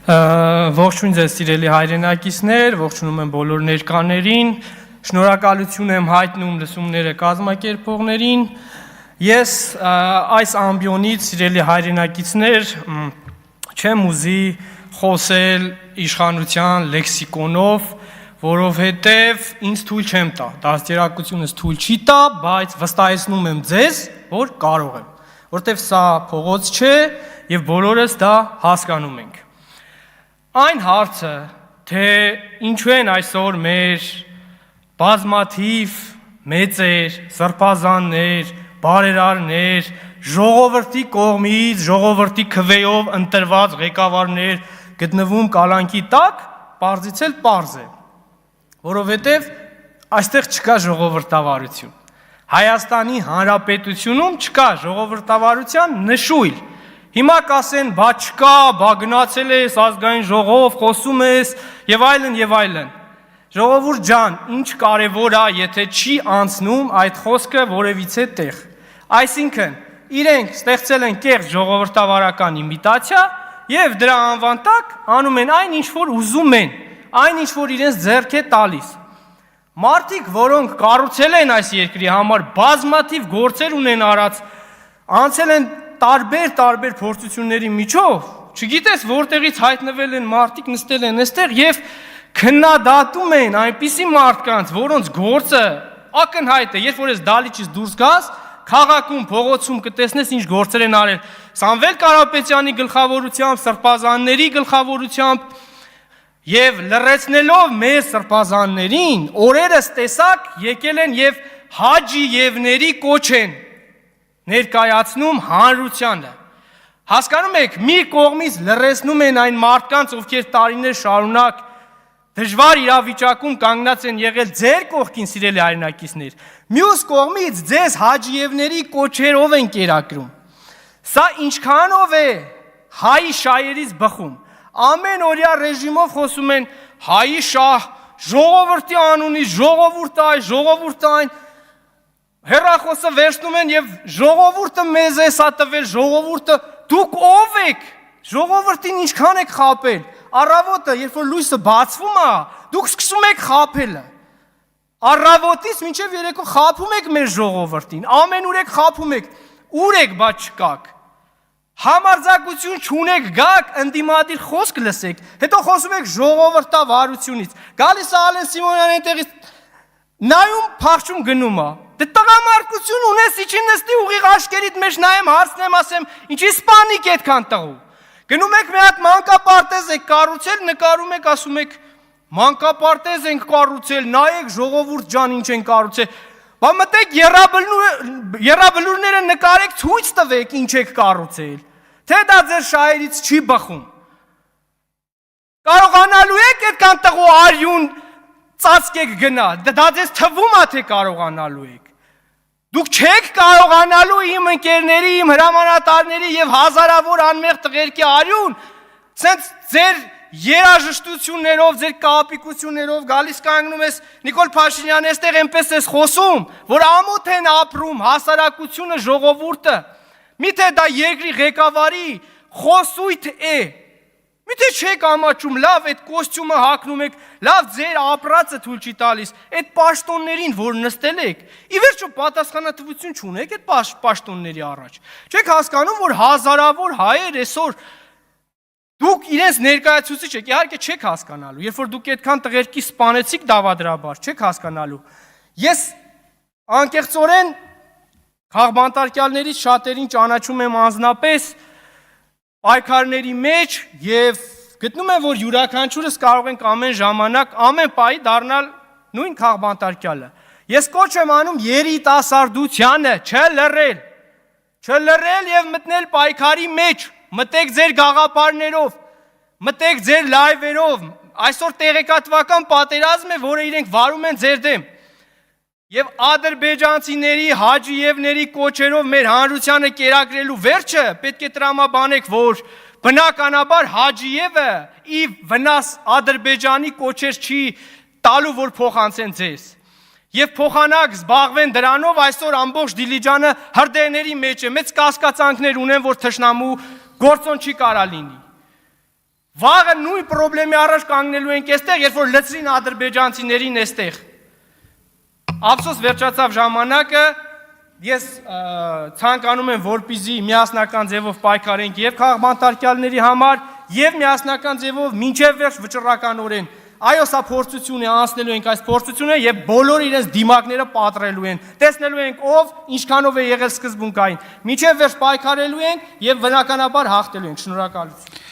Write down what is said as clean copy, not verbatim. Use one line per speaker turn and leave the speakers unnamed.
Ողջույն ձեզ սիրելի հայրենակիցներ, ողջունում եմ բոլոր ներկաներին, շնորհակալություն եմ հայտնում լսումները կազմակերպողներին։ Ես այս ամբիոնից սիրելի հայրենակիցներ չեմ ուզի խոսել իշխանության լեքսիկոնով, որովհետև ինձ թույլ չեմ տա, դաստիարակությունս թույլ չի տա, բայց վստահեցնում եմ ձեզ, որ կարող եմ, որովհետև սա փողոց չէ եւ բոլորս դա հասկանում ենք։ Այն հարցը, թե ինչու են այսօր մեր բազմաթիվ մեծեր, սրբազաններ, բարերարներ, ժողովրդի կողմից, ժողովրդի քվեով ընտրված ղեկավարներ գտնվում կալանքի տակ, պարզից էլ պարզ է, որովհետև այստեղ չկա ժողովրդավարություն։ Հայաստանի Հանրապետությունում չկա ժողովրդավարության նշույլ։ Հիմա կասեն, բա չկա, բա գնացել ես ազգային ժողով, խոսում ես եւ այլն եւ այլն։ Ժողովուրդ ջան, ինչ կարևոր է, եթե չի անցնում այդ խոսքը որևիցե տեղ։ Այսինքն, իրենք ստեղծել են կեղծ ժողովրդավարական իմիտացիա եւ դրա անվան տակ անում են այն, ինչ որ ուզում են, այն, ինչ որ իրենց ձեռք է տալիս։ Մարդիկ, որոնք կառուցել են այս երկրի համար բազմաթիվ գործեր ունեն արած, անցել են տարբեր փորձությունների միջով, չգիտես որտեղից հայտնվել են մարդիկ, նստել են այստեղ եւ քննադատում են այնպիսի մարդկանց, որոնց գործը ակնհայտ է, երբ որ ես դալիճից դուրս գաս, քաղաքում, փողոցում կտեսնես ինչ գործեր են արել Սամվել Կարապետյանի գլխավորությամբ, սրբազանների գլխավորությամբ եւ լրացնելով մեր սրբազաններին, օրերս տեսակ եկել են եւ հաջիևների կոչ են ներկայացնում հանրությանը։ Հասկանում եք, մի կողմից լրացնում են այն մարդկանց, ովքեր տարիներ շարունակ դժվար իրավիճակում կանգնած են եղել ձեր կողքին, սիրելի հայրենակիցներ, մյուս կողմից ձեզ հաջիևների կոչերով են կերակրում։ Սա ինչքանով է հայի շայերից բխում։ Ամեն օրյա ռեժիմով խոսում են հայի շահ, ժողովրդի անունից, ժողովուրդ այ, ժողովուրդ այն, հեռախոսը վերցնում են եւ ժողովուրդը մեզ է սա տվել, ժողովուրդը դուք ով եք, ժողովրդին ինչքան եք խաբել, առավոտը երբ որ լույսը բացվում է, դուք սկսում եք խաբելը, առավոտից մինչեւ երեկո խաբում եք մեր ժողովրդին, ամենուր եք խաբում եք, ուր եք բա չկաք, համարձակություն չունեք, գաք ընդդիմադիր խոսք լսեք, հետո խոսում եք ժողովրդավարությունից, գալիս է Ալեն Սիմոնյանը այնտեղից նայում փախչում գնում է։ Դե տղամարդկություն ունես, իջի նստի ուղիղ աշկերիդ մեջ նայեմ, հարցնեմ, ասեմ, ինչի սպանիկ այդքան տղու։ Գնում եք մի հատ մանկապարտեզ եք կառուցել, նկարում եք, ասում եք, մանկապարտեզ ենք կառուցել, նայեք ժողովուրդ ջան ինչ են կառուցել։ Բա մտեք եռաբլուրները նկարեք, ցույց տվեք ինչ եք կառուցել։ Թե դա ձեր շահերից չի բխում։ Կարողանալու եք այդքան տղու արյուն ծածկեք գնա, դա ձեզ թվում է թե կարողանալու եք։ Դուք չեք կարողանալու իմ ընկերների, իմ հրամանատարների եւ հազարավոր անմեղ տղերքի արյուն, սենց ձեր երաժշտություններով, ձեր կապիկություններով գալիս կանգնում ես Նիկոլ Փաշինյանը այստեղ այնպես ես խոսում, որ ամոթ են ապրում հասարակությունը, ժողովուրդը։ Միթե դա երկրի ղեկավարի խոսույթ է։ Միթե չեք ամաչում, լավ այդ կոստյումը հագնում եք, լավ ձեր ապրածը թույլ չի տալիս, այդ պաշտոններին, որ նստել եք, ի վերջո պատասխանատվություն չունեք այդ պաշտոնների առաջ։ Չեք հասկանում, որ հազարավոր հայեր այսօր դուք իրենց ներկայացուցիչ եք, իհարկե չեք հասկանալու, երբ որ դուք այդքան տղերքի սպանեցիք դավադրաբար, չեք հասկանալու։ Ես անկեղծորեն քաղբանտարկյալներից շատերին ճանաչում եմ անձնապես պայքարների մեջ եւ գտնում եմ, որ յուրաքանչյուրս կարող ենք ամեն ժամանակ, ամեն պահի դառնալ նույն քաղբանտարկյալը։ Ես կոչ եմ անում երիտասարդությանը չլռել եւ մտնել պայքարի մեջ, մտեք ձեր գաղափարներով, մտեք ձեր լայվերով, այսօր տեղեկատվական պատերազմ է, որը իրենք վարում են ձեր դեմ։ Եվ ադրբեջանցիների, հաջիևների կոչերով մեր հանրությանը կերակրելու վերջը պետք է տրամաբանեք, որ բնականաբար Հաջիևը ի վնաս Ադրբեջանի կոչեր չի տալու, որ փոխանցեն ձեզ։ Եվ փոխանակ զբաղվեն դրանով, այսօր ամբողջ Դիլիջանը հրդեհների մեջ է, մեծ կասկածանքներ ունեն, որ թշնամու գործոն չի կարա լինի։ Վաղը նույն խնդրի առաջ կանգնելու ենք այստեղ, երբ որ լցրին ադրբեջանցիներին այստեղ։ Ափսոս վերջացավ ժամանակը, ես ցանկանում եմ, որպեսզի միասնական ձևով պայքարենք եւ քաղաքմարտարկյալների համար եւ միասնական ձևով մինչեւ վերջ վճռականորեն։ Այո, սա փորձություն է, անցնելու ենք այս փորձությունը եւ բոլոր իրենց դիմակները պատռելու են։ Տեսնելու ենք ով, ինչքանով է եղել սկզբունքային։ Մինչեւ վերջ պայքարելու ենք եւ բնականաբար հաղթելու ենք։ Շնորհակալություն։